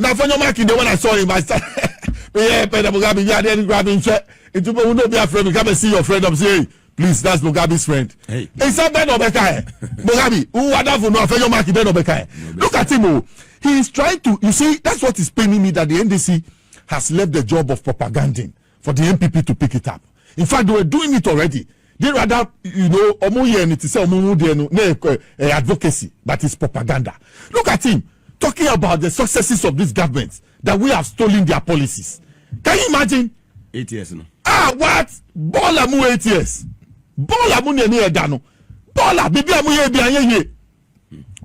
Now for your marking, the one I saw him, I said, yeah, Peter Mugabe, yeah, then grabbing check. It will not be a friend. Come and see your friend. I'm saying, please, that's Mugabe's friend. Hey, it's a Ben Obeka. Mugabe, who are that for no for your marking, Ben Obeka. Look at him. He is trying to, you see, that's what is paining me that the NDC has left the job of propaganding for the MPP to pick it up. In fact, they were doing it already. They rather, you know, advocacy, but it's propaganda. Look at him talking about the successes of these governments, that we have stolen their policies. Can you imagine? 8 years, no? What? Bola mu 8 years. Bola mu ne dano. Bola bibi amu ye bianye.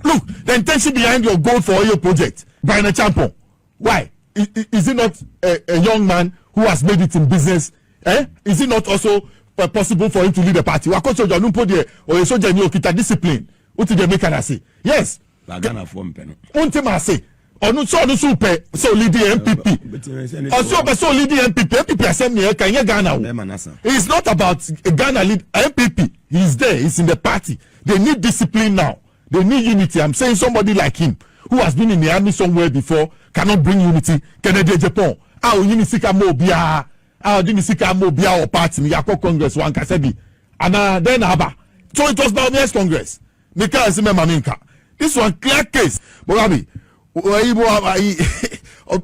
Look, the intention behind your goal for oil project, Brian Champon. Why? Is it not a young man who has made it in business? Is it not also possible for him to lead the party? Wakoso John Podi or a soldier in your discipline. What did they make her say? Yes. Ghana form pen. Untima say. Or no so super so lead the MPP. Or so lead the MPP. MPP assembly can you Ghana? It's not about Ghana lead MPP. He's there. He's in the party. They need discipline now. They need unity. I'm saying somebody like him who has been in the army somewhere before cannot bring unity. Canada, Japan. Unity can more be or party me yako Congress one kasebi. And then Aba. So it was Baumia's Congress. Because this one clear case. Mugabe,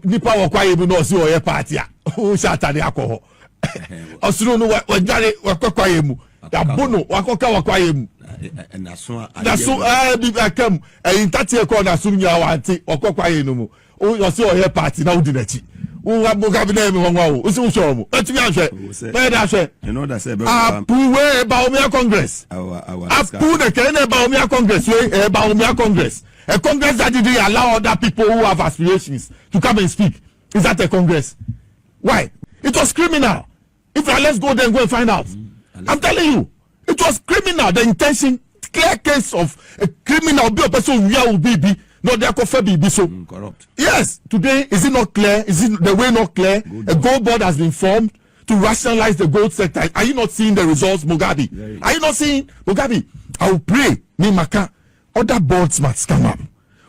nipa wakwa yebu no si oye party a. Who shata the alcohol. Osuru no wajare wakwa yemu. Da bono wakwa yemu. That's so I come in 30 years na sunya wanti wakwa yenu mu. O si oye party na udinachi. Mugabe na mi wonwa o so so mu etimi ahwe na da hwe you know that say we Baumia Congress apu the Kenya Baumia Congress we Baumia Congress, a Congress that didn't allow other people who have aspirations to come and speak. Is that a Congress? Why? It was criminal. If let's go then go and find out. I'm telling you, it was criminal. The intention, clear case of a criminal be a person will be no, they are be so corrupt. Yes, today is it not clear? Is it the way not clear? A gold board has been formed to rationalize the gold sector. Are you not seeing the results, Mugabe? Yeah. Are you not seeing Mugabe? I will pray, Mimaka. Other boards must come up.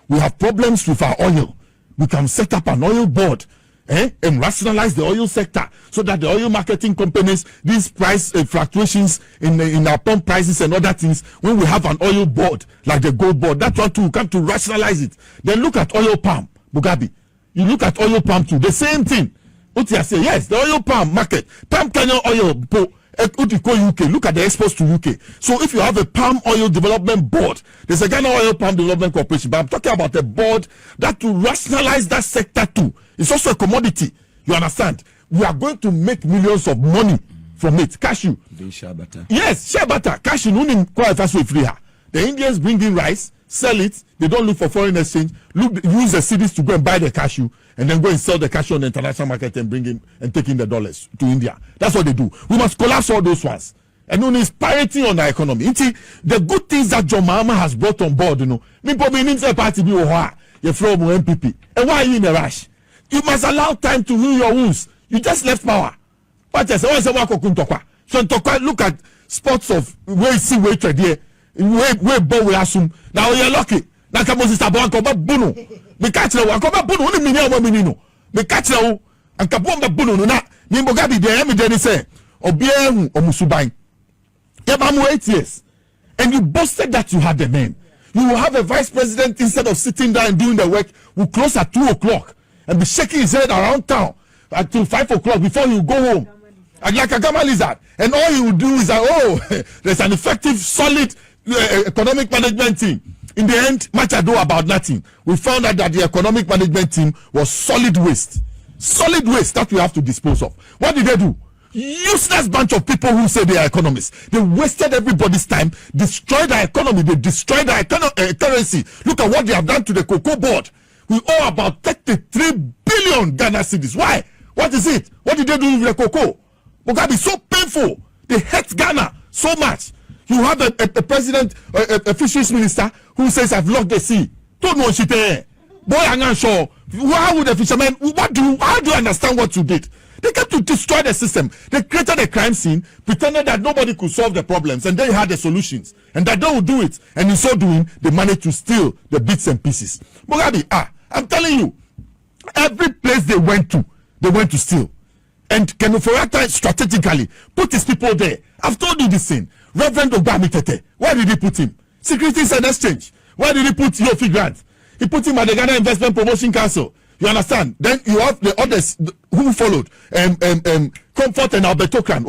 We have problems with our oil. We can set up an oil board and rationalize the oil sector so that the oil marketing companies, these price fluctuations in our pump prices and other things, when we have an oil board like the gold board, that one too come to rationalize it. Then look at oil palm, Mugabe. You look at oil palm too, the same thing. What you say? Yes, the oil palm market, palm kernel oil, UK. Look at the exports to UK. So if you have a palm oil development board, there's a Ghana Oil Palm Development Corporation, but I'm talking about a board that to rationalize that sector too. It's also a commodity. You understand? We are going to make millions of money from it. Cashew. Share butter. Yes, share butter. Cashew. The Indians bring in rice, sell it. They don't look for foreign exchange. Use the cities to go and buy the cashew, and then go and sell the cashew on the international market and bring in and take in the dollars to India. That's what they do. We must collapse all those ones. And then it's parity on the economy. The good things that John Mahama has brought on board, you know. Me probably need a party be you're from MPP. And why are you in a rush? You must allow time to heal your wounds. You just left power. But I say, so look at spots of where you see where trade here. Where bow we assume. Now you're lucky. Now come on, sister, but Buno. Me catch now. Come on, Buno. Only minino. Me catch now. And Kapon the Buno. Na ni Mugabe the Emmy say. Obiemu Omusubai. Yabamu 8 years. And you boasted that you had the man. You will have a vice president instead of sitting there and doing the work. Will close at 2 o'clock and be shaking his head around town until 5 o'clock before you go home. And like a gamma lizard. And all he will do is that, there's an effective, solid economic management team. In the end, much ado about nothing. We found out that the economic management team was solid waste. Solid waste that we have to dispose of. What did they do? Useless bunch of people who say they are economists. They wasted everybody's time, destroyed our economy, they destroyed our currency. Look at what they have done to the cocoa board. We owe about 33 billion Ghana cedis. Why? What is it? What did they do with the cocoa? Mugabe, so painful. They hate Ghana so much. You have a president, a fisheries minister who says, I've locked the sea. Don't know shit there. Boy, I'm not sure. How would the fishermen, how do you understand what you did? They came to destroy the system. They created a crime scene, pretended that nobody could solve the problems, and they had the solutions, and that they would do it. And in so doing, they managed to steal the bits and pieces. Mugabe, I'm telling you, Every place they went to steal. And Kenoforiata strategically put his people there. I've told you this thing. Reverend Obami Tete, where did he put him? Securities and Exchange. Where did he put Yofi Grant? He put him at the Ghana Investment Promotion Council. You understand? Then you have the others who followed. Comfort and Alberto Kran.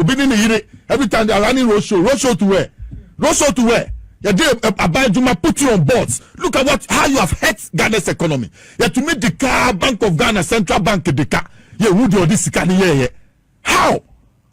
Every time they are running roadshow. Roadshow to where? Roadshow to where? Abajuma put you on boards. Look at how you have hurt Ghana's economy. You have to make the car Bank of Ghana, Central Bank, the car. Yeah, who do this? How?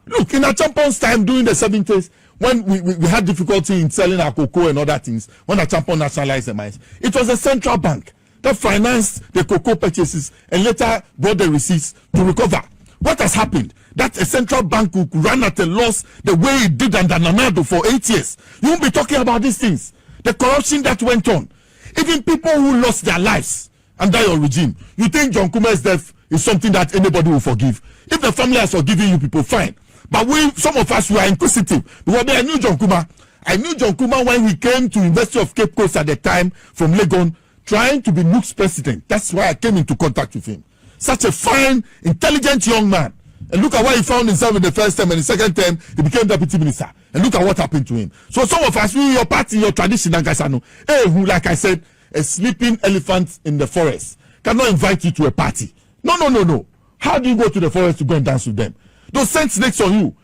Look, in Achampon's time during the 70s, when we had difficulty in selling our cocoa and other things, when Achampon nationalized the mines, it was a central bank that financed the cocoa purchases and later brought the receipts to recover. What has happened? That a central bank could run at a loss the way it did under Nanado for 8 years. You won't be talking about these things. The corruption that went on. Even people who lost their lives under your regime. You think John Kuma's death is something that anybody will forgive? If the family has forgiven you people, fine. But some of us, we are inquisitive. Because I knew John Kuma. I knew John Kuma when he came to University of Cape Coast at the time from Legon, trying to be Nuke's president. That's why I came into contact with him. Such a fine, intelligent young man. And look at where he found himself in the first term, and the second term, he became deputy minister. And look at what happened to him. So some of us, your party, your tradition, who, like I said, a sleeping elephant in the forest cannot invite you to a party. No. How do you go to the forest to go and dance with them? Those send snakes on you.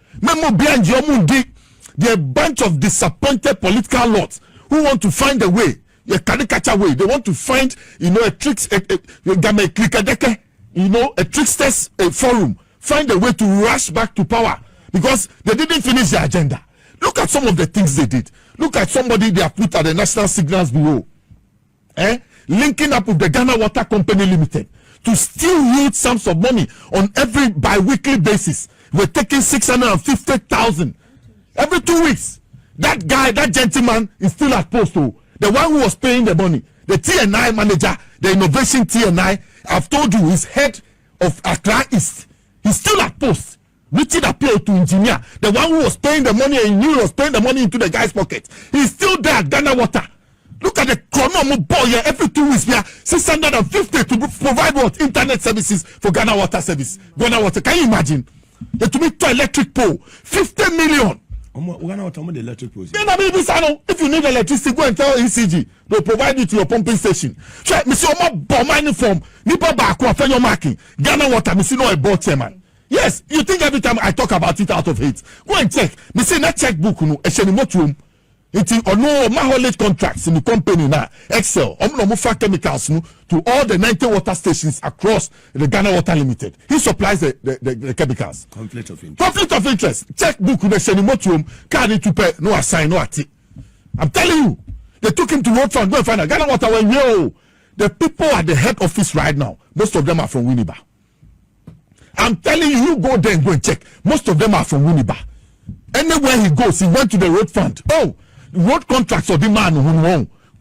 They're a bunch of disappointed political lots who want to find a way, a caricature way. They want to find, a trickster's forum. Find a way to rush back to power because they didn't finish their agenda. Look at some of the things they did. Look at somebody they have put at the National Signals Bureau. Linking up with the Ghana Water Company Limited to steal huge sums of money on every bi-weekly basis. We're taking 650,000 every 2 weeks. That guy, that gentleman is still at post. The one who was paying the money, the TNI manager, the innovation TNI, I've told you, is head of Accra East. He's still at post. Richard appealed to engineer. The one who was paying the money and he knew he was paying the money into the guy's pocket. He's still there at Ghana Water. Look at the chrono boy here. Every 2 weeks we are 650 to provide what? Internet services for Ghana Water service. Ghana Water. Can you imagine? To meet to electric pole. 50 million. The electric poles. If you need electricity, go and tell ECG. They'll provide you to your pumping station. Check, Mr. Omar Bomani from Nipa Bako, AFENYO MARKIN, Ghana Water, Mr. No a board chairman. Yes, you think every time I talk about it out of hate. Go and check. Mr. That checkbook, it's no haulage contracts in the company now. Excel, chemicals to all the 90 water stations across the Ghana Water Limited. He supplies the chemicals. Conflict of interest. Conflict of interest. Checkbook the Shenimotum, card to pay, no assign, no ati. I'm telling you, they took him to road fund. Go and find out. Ghana Water when the people at the head office right now, most of them are from Winneba. I'm telling you, you go there and go and check. Most of them are from Winneba. Anywhere he goes, he went to the road fund. Road contracts of the man who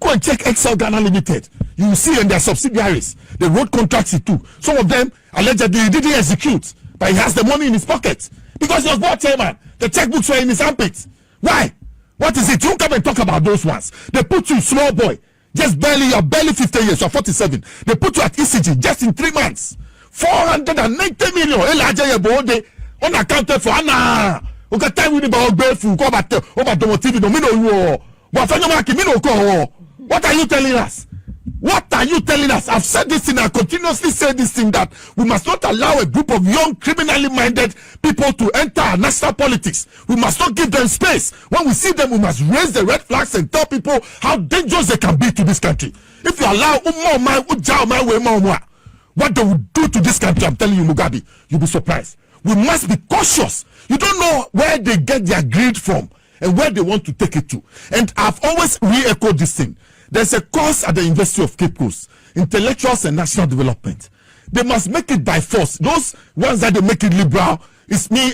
go and check Excel Ghana Limited. You will see in their subsidiaries the road contracts he took. Some of them allegedly he didn't execute, but he has the money in his pocket because he was board chairman. The checkbooks were in his armpits. Why? What is it? You come and talk about those ones. They put you small boy, just barely, you're barely 50 years, you're 47. They put you at ECG just in 3 months. 490 million. Unaccounted for. Okay, time with the grateful. Go back to TV. What are you telling us? What are you telling us? I've said this thing. I continuously say this thing that we must not allow a group of young criminally minded people to enter our national politics. We must not give them space. When we see them, we must raise the red flags and tell people how dangerous they can be to this country. If you allow what they will do to this country, I'm telling you, Mugabe, you'll be surprised. We must be cautious. You don't know where they get their greed from and where they want to take it to. And I've always re-echoed this thing. There's a course at the University of Cape Coast, Intellectuals and National Development. They must make it by force. Those ones that they make it liberal, it's me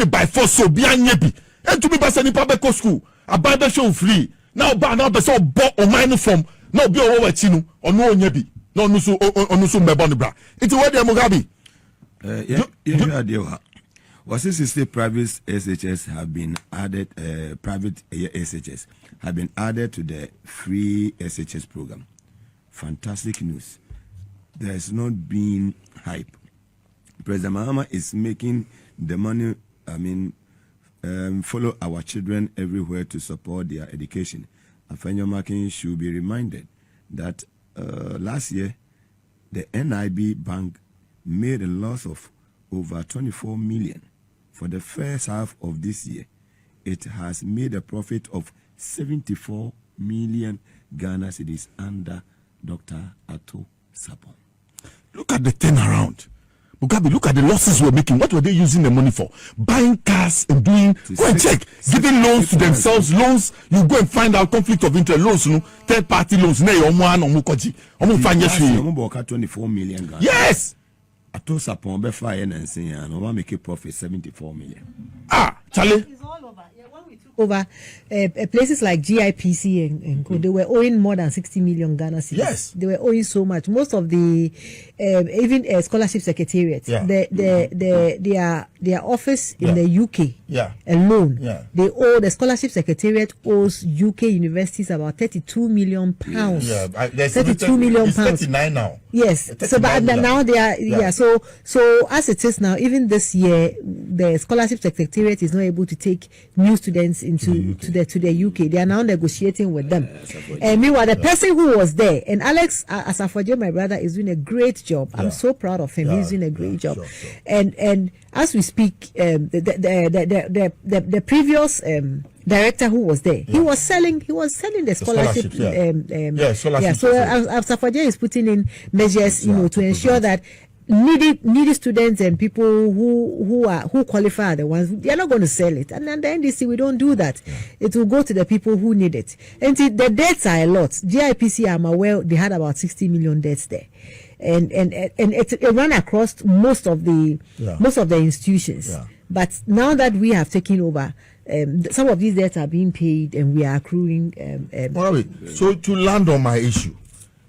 by force. So be anyebi. And to me, Basani Pabeko School, a Bible show free. Now, be so bought or mine from no be over chinu or no nyebi. No nusu mbebonibra. It's where they Mugabe. Was it private SHS have been added, private SHS have been added to the free SHS program? Fantastic news. there has not been hype. President Mahama is making the money, follow our children everywhere to support their education. AFENYO MARKIN should be reminded that last year, the NIB Bank made a loss of over 24 million. For the first half of this year, it has made a profit of 74 million Ghana cedis under Dr. Ato Sapon. Look at the turnaround. Mugabe, look at the losses we're making. What were they using the money for? Buying cars and doing, go and check, giving loans to themselves. Loans, you go and find out conflict of interest. Loans, third party loans. 24 million Ghana. Yes! Ato Sapon be fire and say, and make a profit 74 million. Charlie. It's all over. Yeah, when we took over places like GIPC and they were owing more than 60 million Ghana cedis. Yes. They were owing so much. Most of the even scholarship secretariats, their office in the UK alone, they owe, the scholarship secretariat owes UK universities about 32 million pounds. 32 million pounds. 39 now. Yes. So but now they are so as it is now, even this year the scholarship secretariat is not able to take new students into to the UK. They are now negotiating with them. And meanwhile, the person who was there, and Alex Asafoje, my brother, is doing a great job. I'm so proud of him. He's doing a great job. Sure. And as we speak, the previous director who was there, he was selling the scholarship. Scholarship. So Asafoje is putting in measures, to ensure that needy students and people who qualify are the ones, they are not going to sell it. And then the NDC, we don't do that. It will go to the people who need it. And see, the debts are a lot. GIPC, I'm aware, they had about 60 million debts there. And it ran across most of the institutions. But now that we have taken over, some of these debts are being paid and we are accruing. So to land on my issue,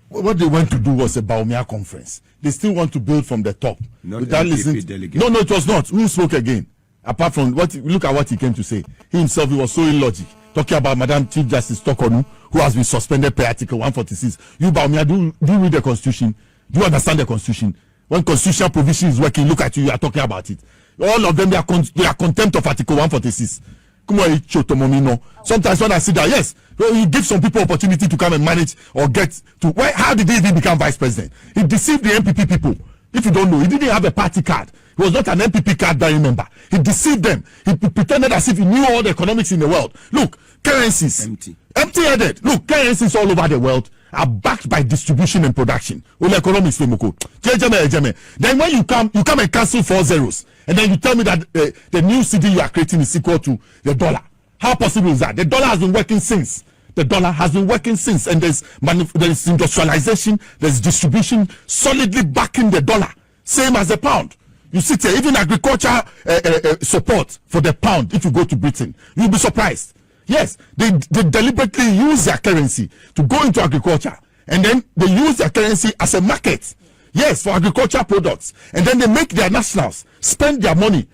what they went to do was a Baumia conference. They still want to build from the top. Without listening. No, it was not. Who spoke again? Apart from look at what he came to say. He himself, he was so illogic. Talking about Madam Chief Justice Tokonu, who has been suspended per Article 146. You, Baumia, do you read the Constitution? Do you understand the Constitution? When constitutional provision is working, look at you are talking about it. All of them, they are contempt of Article 146. Sometimes when I see that, yes, you give some people opportunity to come and manage or get to. How did he even become vice president? He deceived the MPP people. If you don't know, he didn't have a party card. He was not an MPP card bearing member. He deceived them. He pretended as if he knew all the economics in the world. Look, currencies. Empty-headed. Look, currencies all over the world are backed by distribution and production. Then when you come and cancel 4 zeros, and then you tell me that the new CD you are creating is equal to the dollar. How possible is that? The dollar has been working since. And there's industrialization, there's distribution solidly backing the dollar, same as the pound. You see here, even agriculture support for the pound. If you go to Britain, you'll be surprised. Yes, they deliberately use their currency to go into agriculture, and then they use their currency as a market. Yes, for agricultural products, and then they make their nationals spend their money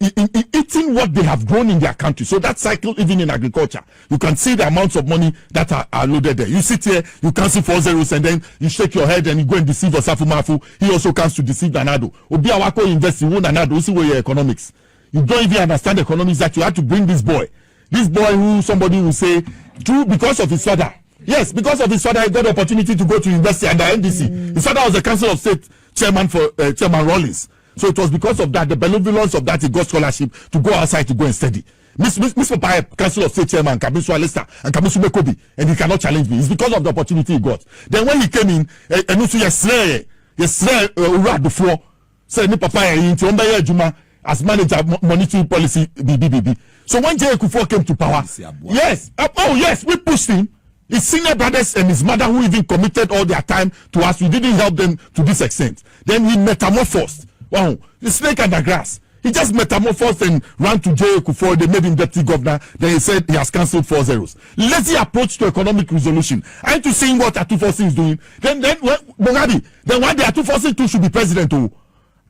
in eating what they have grown in their country. So that cycle, even in agriculture, you can see the amounts of money that are loaded there. You sit here, you cancel 4 zeros, and then you shake your head and you go and deceive Osafu Mafu. He also comes to deceive Nanado. Obi Awako invest in Nanado. See where your economics. You don't even understand economics, that you have to bring this boy who somebody will say, because of his father. Yes, because of his father, he got the opportunity to go to university under NDC. His father was the Council of State chairman for Chairman Rawlings. So it was because of that, the benevolence of that, he got scholarship to go outside to go and study. Miss Papa, Council of State chairman, Kamisu Alesta, and Kamisu Mekobi, and he cannot challenge me. It's because of the opportunity he got. Then when he came in, and also yesterday, before, said, Papa, Juma, as manager, monetary policy, BBB. So when J. Kufuor came to power, yes, we pushed him. His senior brothers and his mother, who even committed all their time to us, we didn't help them to this extent. Then he metamorphosed. Wow, the snake and the grass. He just metamorphosed and ran to J. Kufuor. They made him deputy governor. Then he said he has cancelled 4 zeros. Lazy approach to economic resolution. Aren't you seeing what Atufosi is doing? Then Mugabe, then one day Atufosi too should be president too.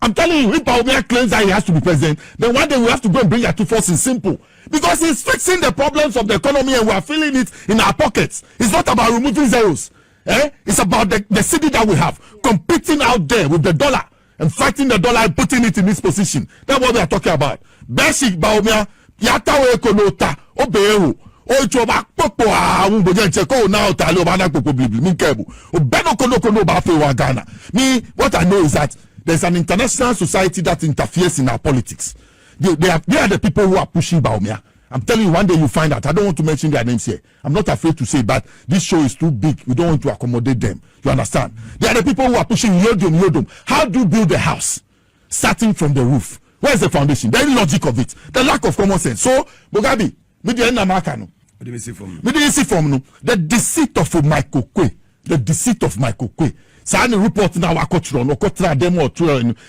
I'm telling you, if Baumia claims that he has to be president, then one day we have to go and bring Atufosi simple. Because he's fixing the problems of the economy and we are feeling it in our pockets. It's not about removing zeros. It's about the cedi that we have competing out there with the dollar and fighting the dollar and putting it in this position. That's what we are talking about. Basic Baumia, Yatawe Konota, Obeo, Ochoba Popo, Bojancheko, now Talobana Popo, Minkebu, Obeno Kono Bafewa Ghana. Me, what I know is that there's an international society that interferes in our politics. They are the people who are pushing Baumia. I'm telling you, one day you find out. I don't want to mention their names here. I'm not afraid to say, but this show is too big. We don't want to accommodate them. You understand? They are the people who are pushing Yodom. How do you build a house? Starting from the roof. Where's the foundation? The logic of it. The lack of common sense. So, Bogabi, the deceit of Michael Kwe. The deceit of Michael Kwe. Sani report now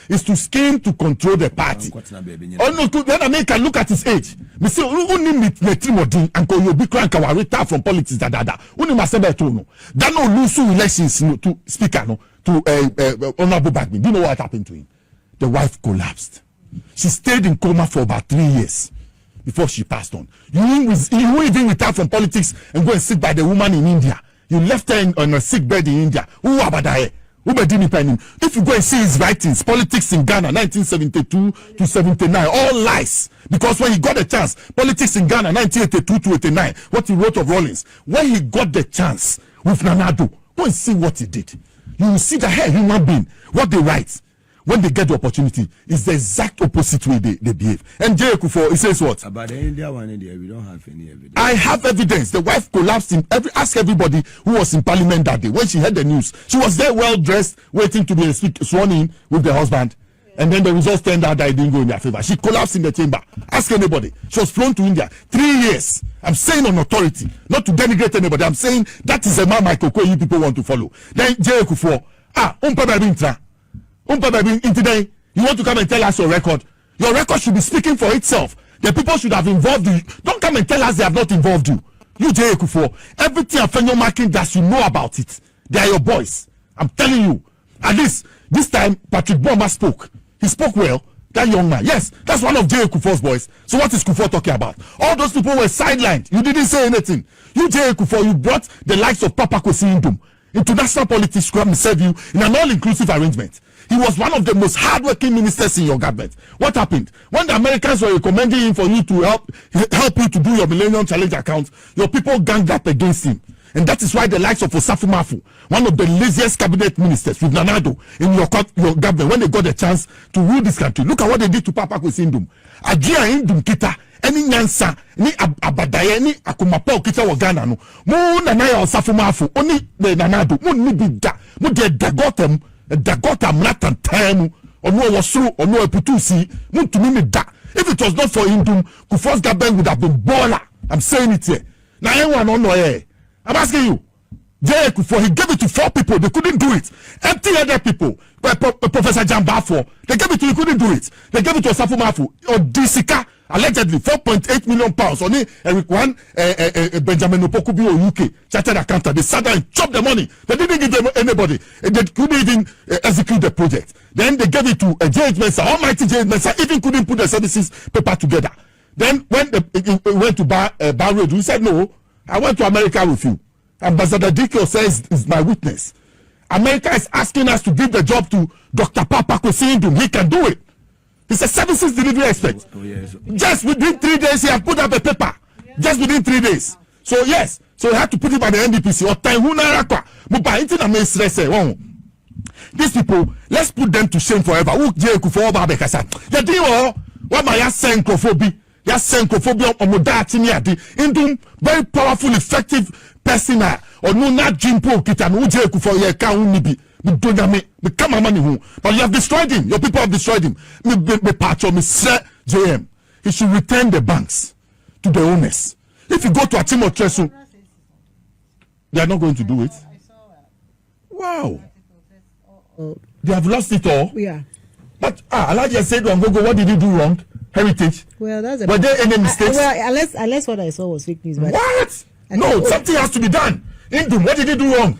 is to scheme to control the party. Oh no, then America look at his age. Me say only Metrimodin and you be crank our retire from politics da. Only masebe to no. That no lose elections to speaker no to Honorable Bagman. Do you know what happened to him? The wife collapsed. She stayed in coma for about 3 years before she passed on. You even retire from politics and go and sit by the woman in India. You left her on a sick bed in India. Who abadaye? Who bedini penny? If you go and see his writings, politics in Ghana, 1972 to 79, all lies. Because when he got the chance, politics in Ghana, 1982 to 89, what he wrote of Rawlings, when he got the chance with Nanado, go and see what he did. You will see that hey, human being, what they write, when they get the opportunity, is the exact opposite way they behave. And J. Kufo, he says what? About the India one, India, we don't have any evidence. I have evidence. The wife collapsed ask everybody who was in parliament that day. When she heard the news, she was there well dressed, waiting to be sworn in with the husband. And then the results turned out that it didn't go in their favor. She collapsed in the chamber. Ask anybody. She was flown to India. 3 years. I'm saying on authority, not to denigrate anybody. I'm saying that is a man Michael Kwe you people want to follow. Then J. Kufo, you want to come and tell us your record? Your record should be speaking for itself. The people should have involved you. Don't come and tell us they have not involved you. You, J. Kufo, everything AFENYO Markin does, you know about it. They are your boys. I'm telling you. At least, this time, Patrick Boma spoke. He spoke well. That young man. Yes, that's one of J. Kufo's boys. So what is Kufo talking about? All those people were sidelined. You didn't say anything. You, J. Kufo, you brought the likes of Papa Kwesi Ndum into national politics to come and serve you in an all-inclusive arrangement. He was one of the most hardworking ministers in your government. What happened? When the Americans were recommending him for you to help you to do your Millennium Challenge account, your people ganged up against him. And that is why the likes of Osafu Mafu, one of the laziest cabinet ministers with Nanado in your government, when they got the chance to rule this country, look at what they did to Papa Kwesi Ndum. Ajia Ndum kita, any nyansa, ni abadaye, ni akumapa kita wa Ghana no. Mu nanaya Osafu Mafu, oni Nanado, mu ni bida, mu de dagotem, dagotam ratan temu, ono wasru, ono eputusi, mu tumimi da. If it was not for Ndum, Kufuor's government would have been baller. I'm saying it here. Na anyone on no I'm asking you. J. Kufo, he gave it to 4 people. They couldn't do it. Empty other people. Professor Jambafo. They gave it to, he couldn't do it. They gave it to Osafu Mafu. Or Disika, allegedly, 4.8 million pounds. Only Eric One, Benjamin Opokubi or UK, chartered accountant. They sat down and chopped the money. They didn't give them anybody. They couldn't even execute the project. Then they gave it to J.H. Mensah. Almighty J.H. Mensah even couldn't put the services paper together. Then when they went to Bahrain, he said, no, I went to America with you. Ambassador Dikio says is my witness. America is asking us to give the job to Dr. Papa Kwesi Ndum. He can do it. He's a services delivery expert. Oh, yes. Just within 3 days, he has put up a paper. Just within 3 days. So yes, so he had to put it by the NDPC. These people, let's put them to shame forever. The deal, what my xenophobia. Ndum, very powerful, effective person. Or no, not Jimpo Kitan, Ujeku for your account, maybe. But you have destroyed him. Your people have destroyed him. JM. He should return the banks to the owners. If you go to Atimo Tresu, they are not going to do it. Wow. They have lost it all. Yeah. But Elijah said, what did you do wrong? Heritage. Well, that's were there any mistakes? Unless what I saw was fake news. But what? No, something has to be done. Ndum, what did he do wrong?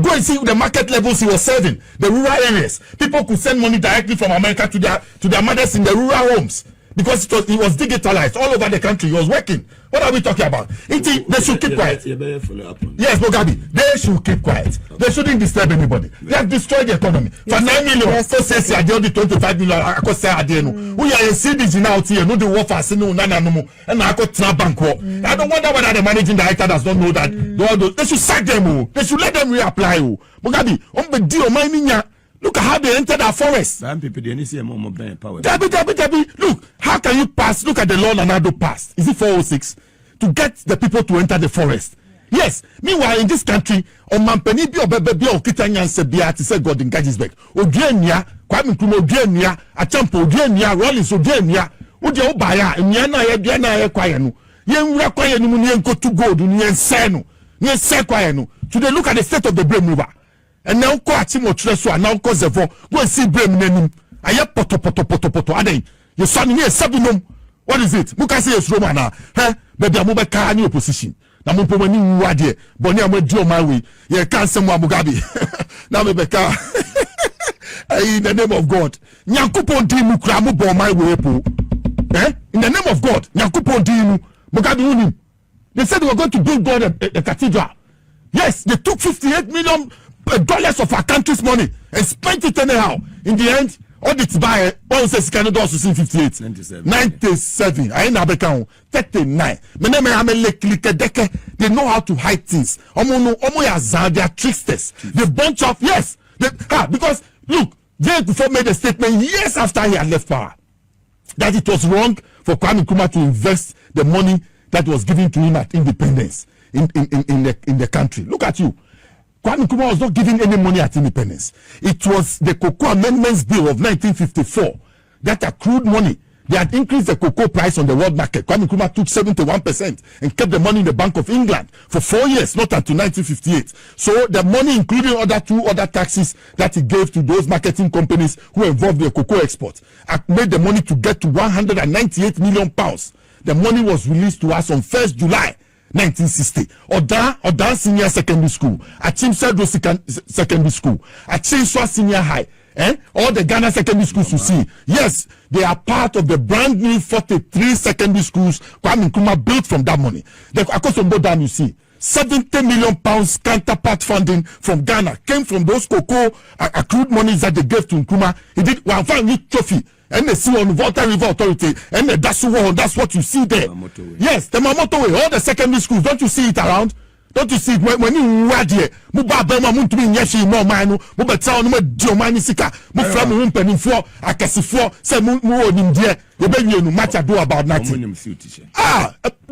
Go and see the market levels he was serving, the rural areas. People could send money directly from America to their mothers in the rural homes. because it was digitalized all over the country. It was working. What are we talking about? They should keep quiet. Yes, Mugabe, they should keep quiet. They shouldn't disturb anybody. They have destroyed the economy. For 9 million, so says I did 25 million. I could say I didn't. We are in cities now here. No, the warfare, no, no, and I could trap bank. I don't wonder whether the managing director does not know that. They should sack them. They should let them reapply. Mugabe, on the deal, my minya. Look at how they entered our forest. Look, how can you pass? Look at the law Nanado passed. Is it 406? To get the people to enter the forest. Yes. Meanwhile, in this country, on Mampeni bi obebebi o kitanya nsebia ti say God in Gajisberg. Oduania, Kwame Nkrumah oduania, Achampo oduania, Rollins oduania. Uje obaya, enia na ye dua na ye kwaye no. Ye nwura kwaye no mu ne enkotu gold ni ense no. Ni ense kwaye no. Today look at the state of the brain mover. And now ko achimo tire so now ko zefo go see brain nanim aye poto aden you saw me sabinum. What is it? Muka say yes Roman na baby amobe ka ni opposition na mo pomani wuade boni amadi o my way ye kan sem wa Mugabe na me beka in the name of God Nyankopon di mu kura mo bo my way po in the name of God Nyankopon di mu Mugabe unim. They said they were going to build God a cathedral. Yes, they took $58 million of our country's money and spent it anyhow. In the end, audits by one says Canada also seen 58, 97. I ain't have 39. They know how to hide things. They are tricksters. The bunch of because look, Jay before made a statement years after he had left power that it was wrong for Kwame Nkrumah to invest the money that was given to him at independence in the country. Look at you. Kwame Nkrumah was not giving any money at independence. It was the Cocoa Amendments Bill of 1954 that accrued money. They had increased the cocoa price on the world market. Kwame Nkrumah took 71% and kept the money in the Bank of England for 4 years, not until 1958. So the money, including two other taxes that he gave to those marketing companies who involved the cocoa export, made the money to get to £198 million. The money was released to us on 1st July 1960. Odan Senior Secondary School, Achim Sedro Secondary School, Achim Swa Senior High, all the Ghana secondary schools you see. Yes, they are part of the brand new 43 secondary schools Kwame Nkrumah built from that money. The Akosombo Dam you see, £70 million counterpart funding from Ghana came from those cocoa accrued monies that they gave to Nkrumah. He did one fine trophy. And they see on Volta River Authority, and that's what you see there. Yes, the Mamoto way, all the secondary schools, don't you see it around? Don't you see it when you read here? Muba Bema Muntumi Yashi no manu, Muba Town, Diomani Sika, Mufram Rumpen for Akasifo, say Mu India, the baby you matter do about nothing.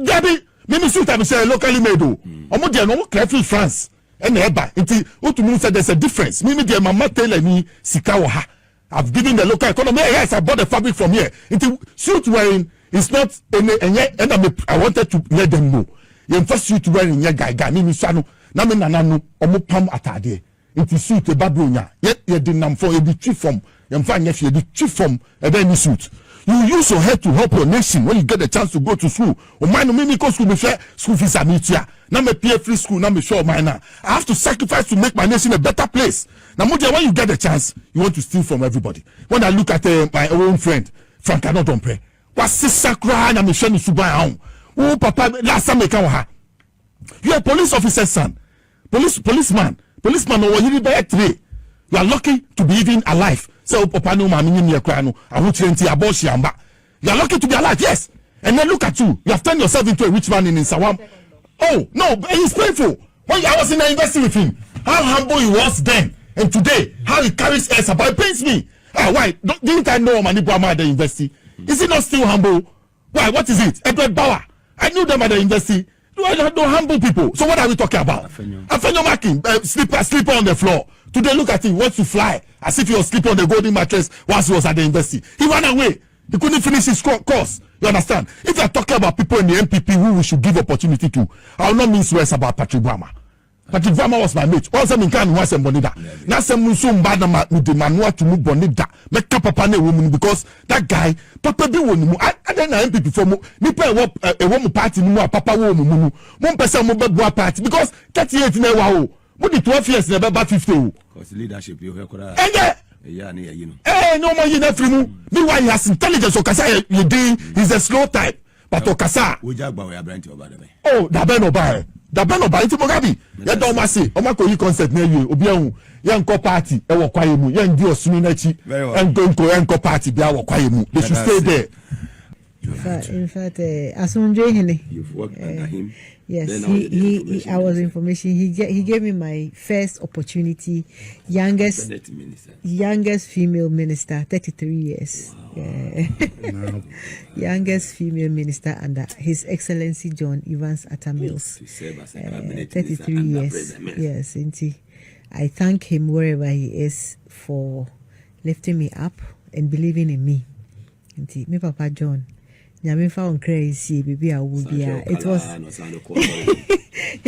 Debbie, Mimi Suit, I say locally made. Omodia no careful France, and Eba. Until Utumu said there's a difference. Mimi dear Mama tell me Sikawaha. I've given the local economy. Yes, I bought the fabric from here. Into suit wearing is not any, and I wanted to let them know. You first suit wearing your guy, Mimi Sano, Naminano, Omopam Atade. Into suit a babunya. Yet you didn't for a chief from, you find if you the chief from a very suit. You use your head to help your nation when you get the chance to go to school. Or mine, many school be fair, school fees are meetia. Now me pay free school, now me sure mine. I have to sacrifice to make my nation a better place. Now, when you get the chance, you want to steal from everybody. When I look at my own friend, Frank Anodompe, what's this sakra na me sheni suba oh papa, last time me can you're a police officer's son, policeman, or you be three. You are lucky to be even alive. So papa no mami ni ekrano, ahuchenti aboshi amba. You are lucky to be alive, yes. And then look at you. You have turned yourself into a rich man in Sawam. Oh no, it's painful. When I was in the university with him, how humble he was then. And today, how he carries us about, it pains me. Why? Didn't I know Manibuama at the university? Is he not still humble? Why? What is it? Edward Bauer. I knew them at the university. No humble people. So what are we talking about? AFENYO Markin, sleeper on the floor. Today, look at him. Wants to fly as if he was sleeping on the golden mattress whilst he was at the university. He ran away. He couldn't finish his course. You understand? If you are talking about people in the MPP who we should give opportunity to, I will not mean words about Patrick Brahma. Patrick Brahma was my mate. Also, I can't want some bonida. Now, some Musum Badama with the manual to move bonida. Make papa ne woman because that guy, Papa be one. I don't know MPP for Nipa a woman party, no Papa woman. One person mobile party because 38 now. What the 12 years never about 50. Because leadership, you hear. Yeah, you know. No more you never know. Meanwhile, he has intelligence. Okasa, he's a slow type. But Okasa. Oh, Daben Obaye. Daben Obaye. It's Mugabe. Ya don't masi. Omako yi concert near you. Obiahu. Yan ko party. Ewo kwaye mu. Yan di osunu nechi. And go yan ko party. Bia wo kwaye mu. They should stay there. In fact, Asunje Hene. You've worked under him. Yes, he I was information. He gave me my first opportunity, youngest female minister, 33 years. Wow. Yeah. Youngest female minister under His Excellency John Evans Atta Mills. 33 years. Yes, indeed. I thank him wherever he is for lifting me up and believing in me. Indeed, me Papa John. It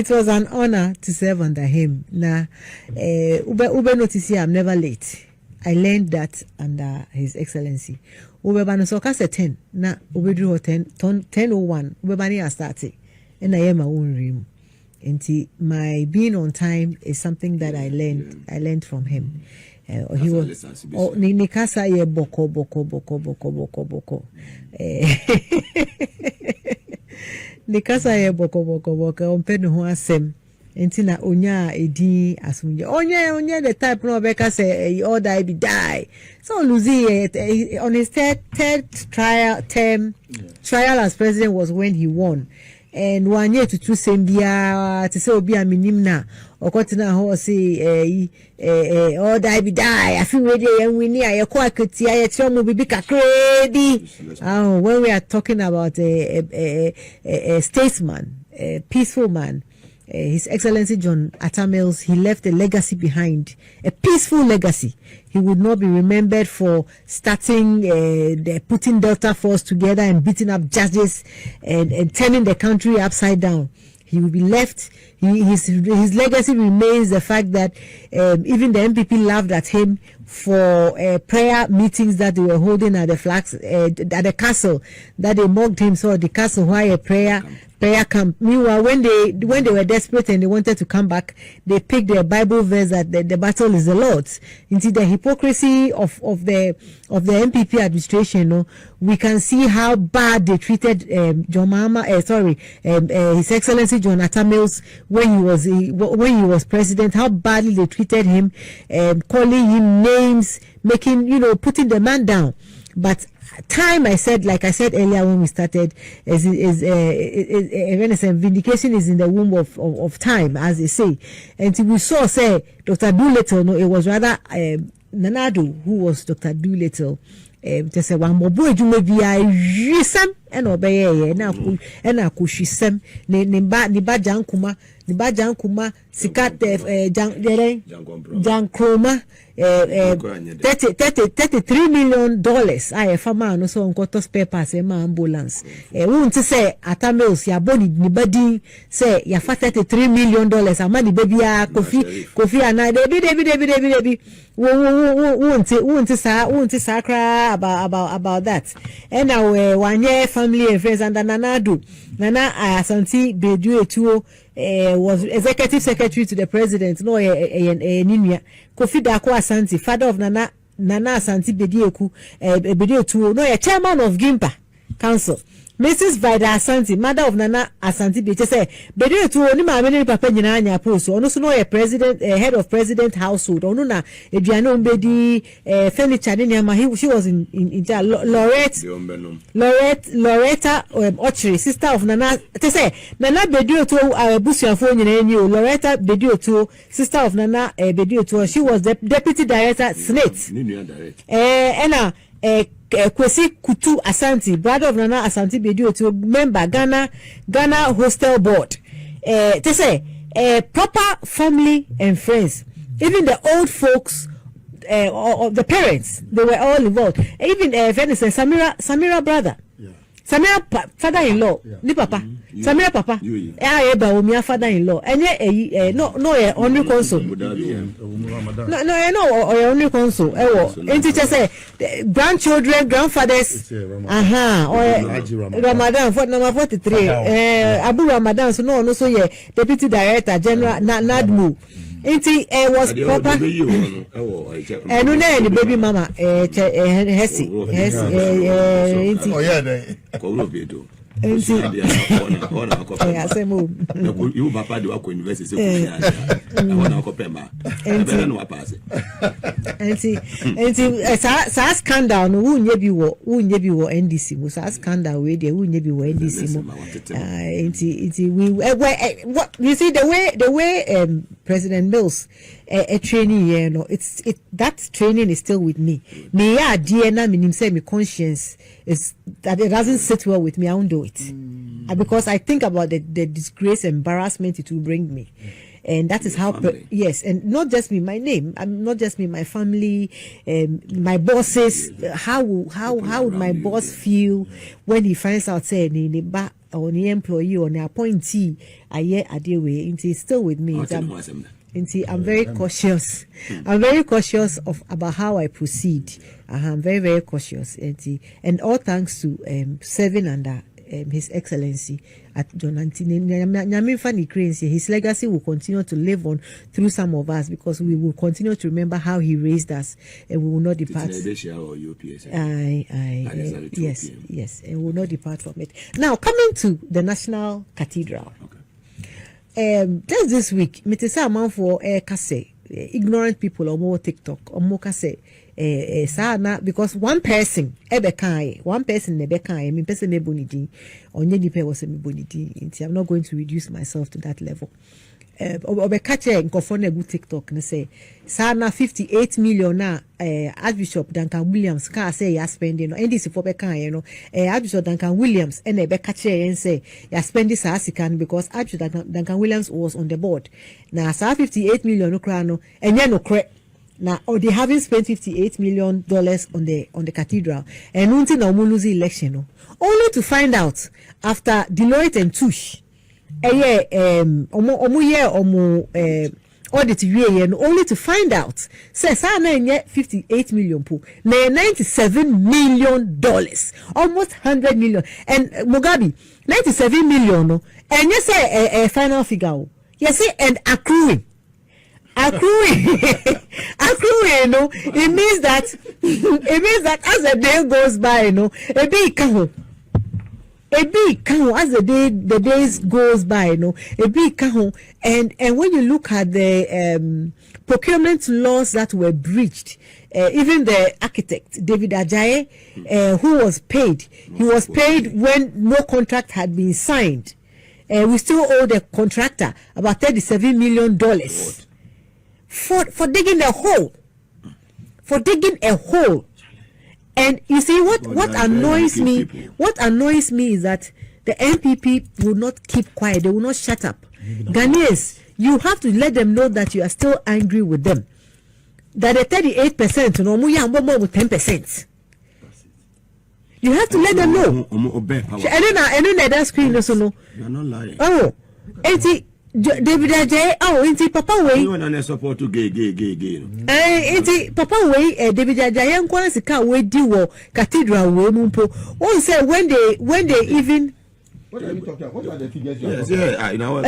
was an honor to serve under him. Now, Ube notice here, I'm never late. I learned that under His Excellency. Ube banosoka se 10. Na ube drew 10:01. Ube bani a started, and I am my own room. And my being on time is something that I learned from him. He was Nikasa ye boko. Nikasa ye boko ompenu ho asem enti na onya edi asunje onya the type no beka say all die so Luzi on his third trial as president was when he won. And 1 year to 2 sembia to say obi aminim na okotina ho say all die I feel ready and we near your kwakati I tell mo bibi kakredi. When we are talking about a statesman, a peaceful man, His Excellency John Atta Mills, he left a legacy behind, a peaceful legacy. He would not be remembered for starting putting Delta Force together and beating up judges and turning the country upside down. He will be left. His legacy remains the fact that even the MPP laughed at him for prayer meetings that they were holding at the flags at the castle, that they mocked him. So the castle where a prayer camp. Meanwhile, when they were desperate and they wanted to come back, they picked their Bible verse that the battle is the Lord's. Into the hypocrisy of the MPP administration, we can see how bad they treated His Excellency John Atta Mills when he was president. How badly they treated him, calling him names, putting the man down. But time, like I said earlier when we started, vindication is in the womb of time, as they say. And we saw, Dr. Doolittle, it was rather Nanado who was Dr. Doolittle. Just say one more boy, you may be a and obey and a kushisem, Niba Jankuma, Sikat Jankroma. $33 million. I a farmer no so on quarter spare parts ambulance. Won't say Atta Mills ya body nibadi say ya fat $33 million. Amani baby Kofi and I baby. Won't say cry about that. And now 1 year family and friends and Nana Asante Bedu Etuo was executive secretary to the president. No, Ninia Kofi Dako Asante, father of Nana Asante Bedieku Etuo. No, a chairman of Gimpa Council. Mrs. Vida Asante, mother of Nana Asante Beche say Bedietu ni ma meni papa nyina anya post. Ono so no a president, head of president household. Ono na eduano mbedi furniture ni ma she was in Loretta Ochiri, sister of Nana. Te say Nana Bedietu abusuafo nyina enyi o. Loretta Bedietu, sister of Nana Bedietu. She was the deputy director Senate. Ena Kwesi Kutu Asante, brother of Nana Asante Bedio, to member Ghana Hostel Board. They say proper family and friends, even the old folks, or the parents, they were all involved. Even Samira brother. Samira father-in-law, ni papa. Samira papa. Eba umia father-in-law. Enye no only consul. No only consul. Enti say grandchildren, grandfathers. Ramadan for number 43. Abu Ramadan so no so ye deputy director general Nadmu. Inti was proper. And no the baby mama Hesi. Oh yeah, you papa do akọ university I want to pema no pass sa scandal no wunye bi wo NDC mo sa scandal we there wunye bi wo NDC mo what you see the way President Mills training here no that training is still with me ya dear na minim say me conscience is that it doesn't sit well with me. I won't do it because I think about the disgrace, embarrassment it will bring me, and that is how yes, and not just me, my name, not just me, my family, my bosses. How would my boss feel when he finds out say ni ba or ni employee or ni appointee aye adewe? It's still with me. I'm very cautious. I'm very cautious about how I proceed. I'm very, very cautious. And all thanks to serving under His Excellency at Dramani. His legacy will continue to live on through some of us because we will continue to remember how he raised us and we will not depart. Yes, and we will not depart from it. Now, coming to the National Cathedral. Okay. Just this week, metesa amount for kase ignorant people or more TikTok or more kase sana because one person nebekai me person me bonidi onye nipe was me bonidi. I'm not going to reduce myself to that level. Obekache nkofo na gu TikTok ne say sana 58 million na Archbishop Duncan Williams ka say ya spending no NDC for bekan no Archbishop Duncan Williams and ebekache and say ya spending sa asikan because Archbishop Duncan Williams was on the board na sa 58 million no kra no enye no kre na or they haven't spent $58 million on the cathedral and until na omo lose election no only to find out after Deloitte and Touche audit only to find out says na 58 million po na $97 million almost 100 million and Mugabe 97 million no and you say a final figure you say and accruing no it means that as the day goes by no a big as the days goes by, a big cajon, and when you look at the procurement laws that were breached, even the architect David Ajayi, who was paid, he was paid when no contract had been signed. We still owe the contractor about $37 million for digging a hole, And you see what annoys me is that the NPP will not keep quiet. They will not shut up. Ghanaians, you have to let them know that you are still angry with them. That the 38%, no more 10%. You have to let them know. And then that screen also no. You are not lying. Oh, David Ajayi, inti papa way. You want to support to gay. Inti papa way. David Ajayi nkwana sika we di wo cathedral we mumpo. One say when they even. What are you talking about? What are the figures? Yes, yeah, no.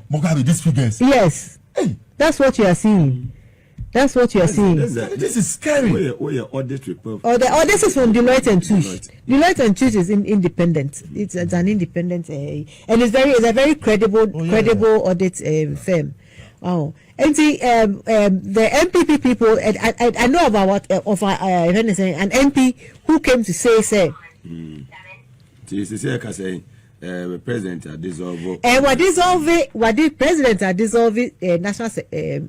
Mugabe, these figures. Yes. Hey. That's what you are seeing. That's what you are seeing. This is scary. Where your audit report? Oh, the audit is from Deloitte and Touche. Deloitte and Touche is independent. It's an independent, and it's a very credible audit firm. Oh, and see, the MPP people, I know about an MP who came to say. President dissolve. What the president dissolve National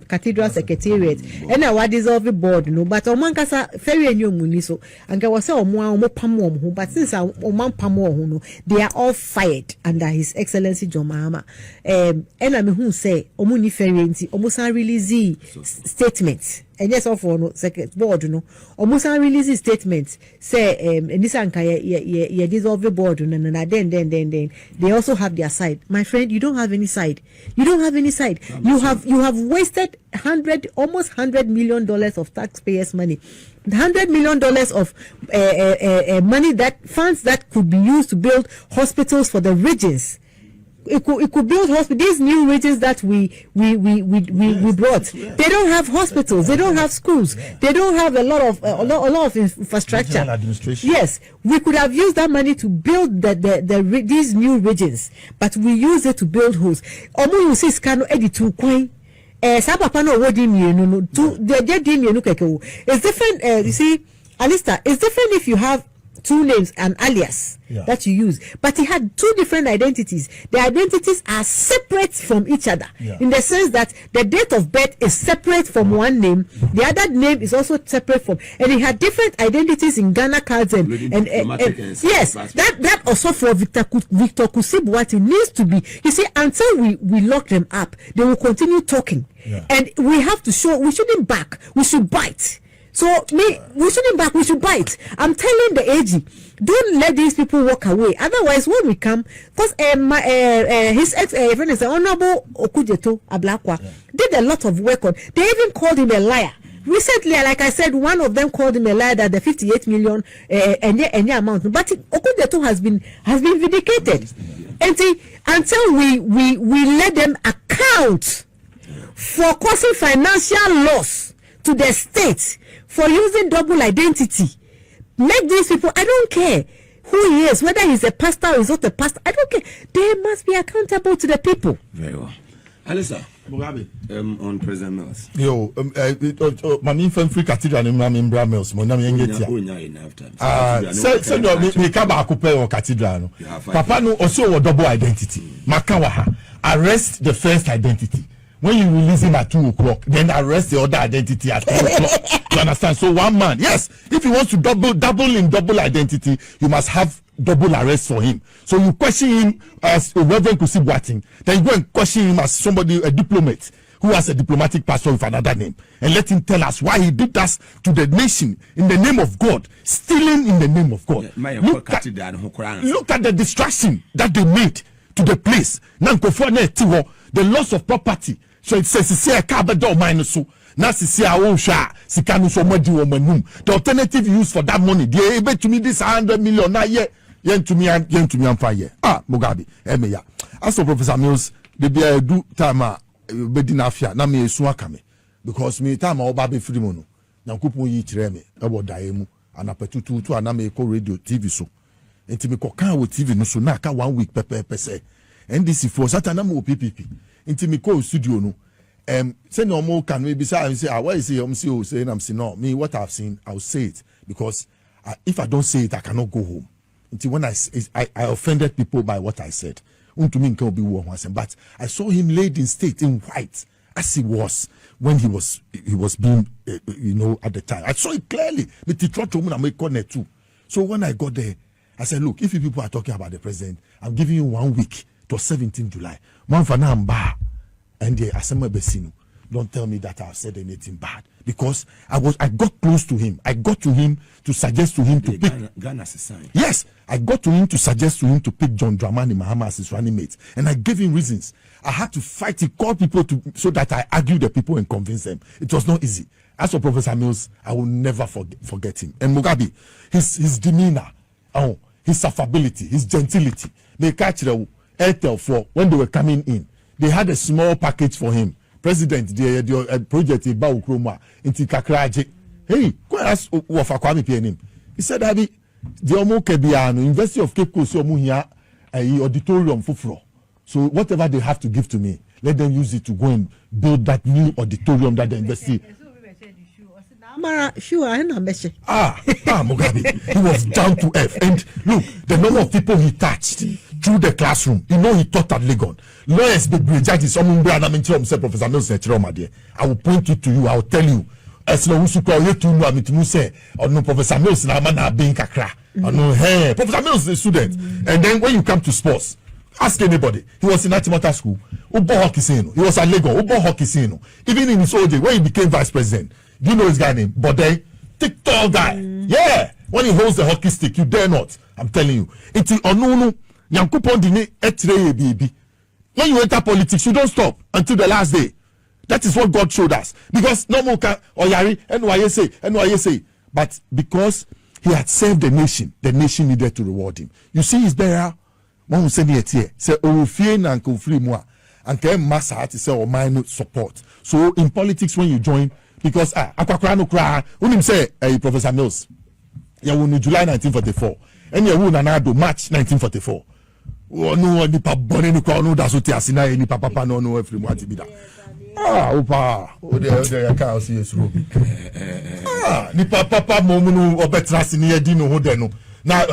Cathedral Secretariat and what dissolve board no but omankasa ferry enyo muni so anka wase omo pamo ho but since oman pamo ho no they are all fired under His Excellency John Mahama and I me who say omo ni ferry enti omo san release statements. And yes, of no second board, no. Almost a release statement say this anka ye dissolve the board, and then they also have their side. My friend, you don't have any side. You have wasted almost $100 million of taxpayers' money. $100 million of money funds that could be used to build hospitals for the regions. It could build hospitals. These new regions that we brought, they don't have hospitals, they don't have schools, they don't have a lot of infrastructure. Administration. Yes, we could have used that money to build these new regions, but we use it to build homes. It's different. You see, Alista, it's different if you have two names and alias that you use, but he had two different identities. The identities are separate from each other in the sense that the date of birth is separate from one name, the other name is also separate from, and he had different identities in Ghana cards and yes, that also for Victor Kusibwati needs to be, you see, until we lock them up, they will continue talking, and we have to show we shouldn't back, we should bite. So we shouldn't back, we should bite. I'm telling the AG, don't let these people walk away. Otherwise, when we come, because his friend is the Honorable Okujeto Ablakwa did a lot of work on. They even called him a liar. Recently, like I said, one of them called him a liar that the 58 million any amount. But Okujeto has been vindicated. And see, until we let them account for causing financial loss to the state for using double identity, make these people, I don't care who he is, whether he's a pastor or he's not a pastor, I don't care. They must be accountable to the people. Very well. Alisa, on President Mills. Yo, Mami Free Cathedral in Mami Mills, Monami Engetia. Me kaba akupe o cathedral. Papa no also double identity. Makawaha, arrest the first identity. When you release him at 2 o'clock, then arrest the other identity at 2 o'clock. You understand? So one man, yes, if he wants to double in double identity, you must have double arrest for him. So you question him as a Reverend Kusibwati, then you go and question him as somebody, a diplomat, who has a diplomatic passport with another name, and let him tell us why he did that to the nation in the name of God, stealing in the name of God. Look at the distraction that they made to the place. The loss of property. So it says, see a car door minus so. Now see our own share. The alternative use for that money. They able to me this 100 million na ye to me and fire. Mugabe. Emeya. As for Professor Mills, they be do time bedinafia na me esu aka me because me time oba be free mono. Nyankopon yi kire me e wo dae mu anapetutu ana me ko radio TV so. Enti me ko kan wo TV no so na aka 1 week pepe say. NDC for Satana mo PPP. Into me call studio no. Say no more can we be say why is he saying I'm saying no. Me what I've seen, I'll say it because if I don't say it, I cannot go home. Until when I offended people by what I said. But I saw him laid in state in white as he was when he was being at the time. I saw it clearly. So when I got there, I said, look, if you people are talking about the president, I'm giving you 1 week to 17 July. Man for now, and the Assembly Besino. Don't tell me that I've said anything bad because I got close to him. I got to him to suggest to him to pick Ghana's a sign. Yes, I got to him to suggest to him to pick John Dramani Mahama as his running mate, and I gave him reasons. I had to fight. He called people so that I argued the people and convinced them. It was not easy. As for Professor Mills, I will never forget him. And Mugabe, his demeanor, his affability, his gentility. They catch the Airtel for when they were coming in. They had a small package for him. President, the project about Ukroma into Kakraje. Hey, go ask Wafakwami PNM. He said, Abi, the Omo Kebiano, University of Cape Coast, Omuhia, auditorium for floor. So whatever they have to give to me, let them use it to go and build that new auditorium that they invest. Mugabe, he was down to earth. And look, the number of people he touched through the classroom, he taught at Legon. Lawyers, the judges, Professor Mills, I will point it to you, I will tell you. As long as you call you to know, say, no, Professor Mills, na being kakra. Hey, Professor Mills is a student. And then when you come to sports, ask anybody. He was in Atimata school. Ubo hockey scene. He was at Legon. Ubo hockey scene. Even in his old age, when he became vice president, do you know his guy name? Bode, thick tall guy. Yeah. When he holds the hockey stick, you dare not. I'm telling you. It's onunu. Yankupon dine etre baby. When you enter politics, you don't stop until the last day. That is what God showed us. Because no more can Oyari, NYSA. But because he had served the nation needed to reward him. You see his burial Mo say near tie say o fie na nka free mu a anka massa ati say o mind support. So in politics when you join, because akwakra no kra unim say Professor Mills ya won July 1944 and ya won anado March 1944. No ni pa bone ni kwa no da so ti asina ni papa no every mu ati bi da. Opa o de ya ka o si esuro. Ni papa mo mu no obetrasi ni edi no ho de no. Na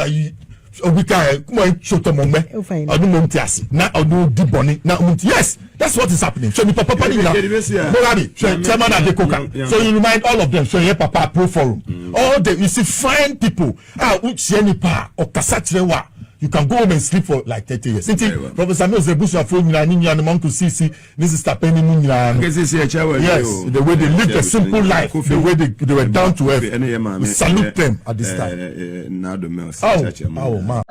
obika kuma shoto mo me adu mo ntiase na adu di boni na yes, that's what is happening. So ni papa ni na Morabi chairman of the Coca. So you remind all of them, so here papa pro forum all the you see fine people uchi ni pa okasa kirewa. You can go home and sleep for like 30 years. Professor Mills, the bush of food, and among to see this is Tapeni. Yes, the way they lived a simple life, the way they were down to earth. We salute them at this time. Now the Mills. Oh, man.